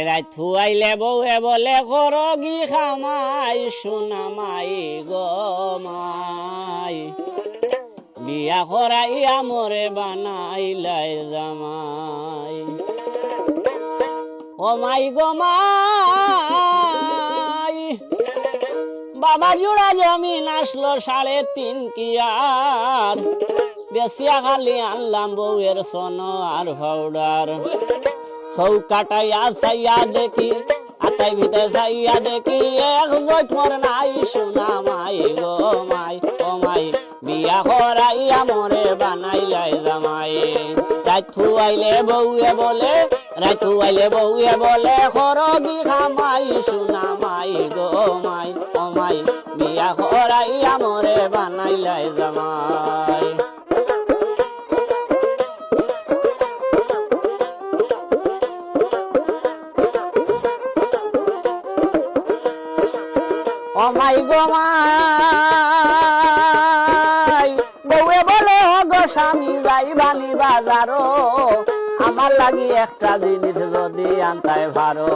রাত ফুয়াইলে বউয়ে বলে করগি খামাই সোনা মাই গো মাই বিয়া করাইয়া মরে বানাইলাই জামাই ও মাই গো মাই বাবা জোড়া জমিন আসলো 3.5 কিয়ার বেশিয়া খালি আনলাম বউয়ের সোন আর পাউডার চৌকাটাইয়া চাইয়া দেখি আতাই ভিতরে চাইয়া দেখি এক জোর নাই সোনা মাই গো মাই ও মাই বিয়া করাইয়া মরে বানাইলাই জামাই রাত ফুয়াইলে বউয়ে বলে করগি খামাই সোনা মাই গো মাই ও মাই বিয়া করাইয়া মরে বানাইলাই জামাই ও মাই গো মাই বউয়ে বলে গো স্বামী যাইবানি বাজারো আমার লাগি একটা জিনিস যদি আনতে পারো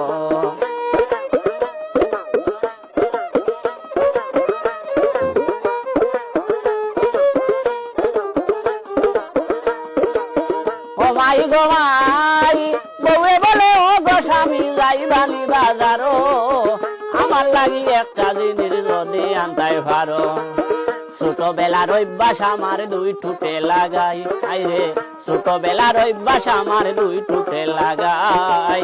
ও মাই গো মাই বউয়ে বলে গো স্বামী যাইবানি বাজারো আমার লাগি একটা জিনিস যদি আনতে পারো ছোটবেলার অভ্যাস আমার 2 টুটে লাগাই আইরে ছোটবেলার অভ্যাস আমার 2 টুটে লাগাই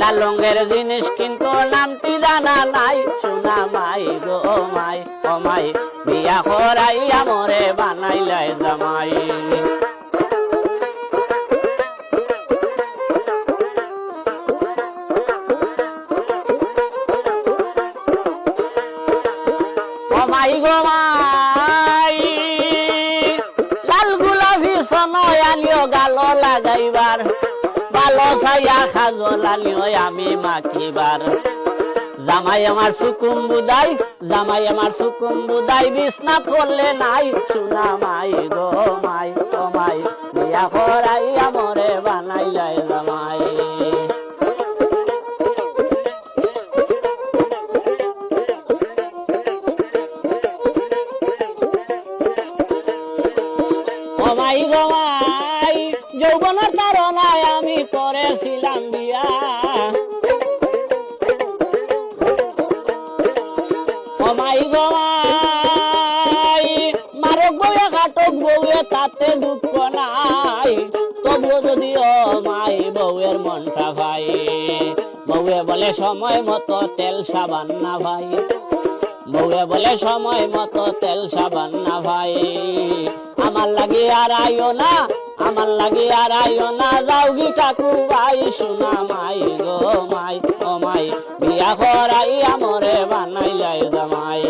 লাল রঙের জিনিস কিন্তু নামটি জানা নাই সোনা মাই গো মাই ও মাই বিয়া করাইয়া মরে বানাইলাই জামাই মাই গো মাই লাল গোলাপি সোনায় আলিও গালো লাগাইবার ভালো ছাইয়া খাজল আলিও আমি মাখিবার জামাই আমার সুকুম বুদাই বিছনা পড়লে নাই সোনা মাই গো মাই ও মাই বিয়া করাইয়া মরে বানাইলাই জামাই ও মাই গো মাই যৌবনের তারনায় আমি করেছিলাম বিয়া ও মাই গো মাই মারক বউয়ে কাটক বউয়ে তাতে দুঃখ নাই তবুও যদি ও মাই বউয়ের মনটা ভাই বউয়ে বলে সময় মতো তেল সাবান না ভাই বউয়ে বলে সময় মতো তেল সাবান না ভাই আমার লাগি আর আইও না যাওগি কাকু ভাই সোনা মাই গো মাই ও মাই বিয়া করাইয়া মরে বানাইলাই জামাই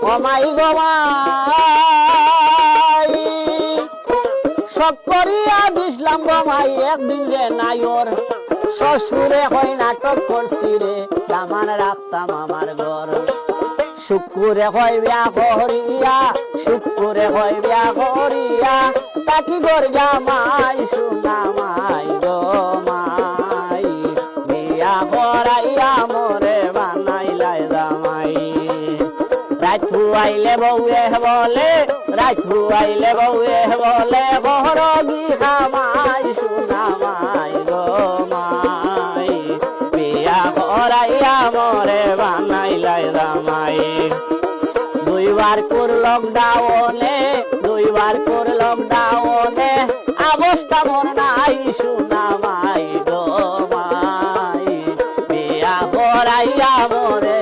ও মাই গো মাই সব করিয়া দিসলাম গো মাই একদিন যে নাইর শ্বশুরে হয় নাটক করছি রে দামান রাখতাম আমার ঘর শুক্রে হয় বিয়া করিয়া তাকি গর জামাই সোনা মাই গো মাই বিয়া করাইয়া মরে বানাইলাই জামাই রাত ফুয়াইলে বউয়ে বলে করগি খামাই সোনা মাই গো মাই বিয়া করাইয়া মরে বানাইলাই জামাই 2 বার কোর লকডাউনে অবস্থা মন নাই সোনা মাই গো মাই বিয়া করাইয়া মরে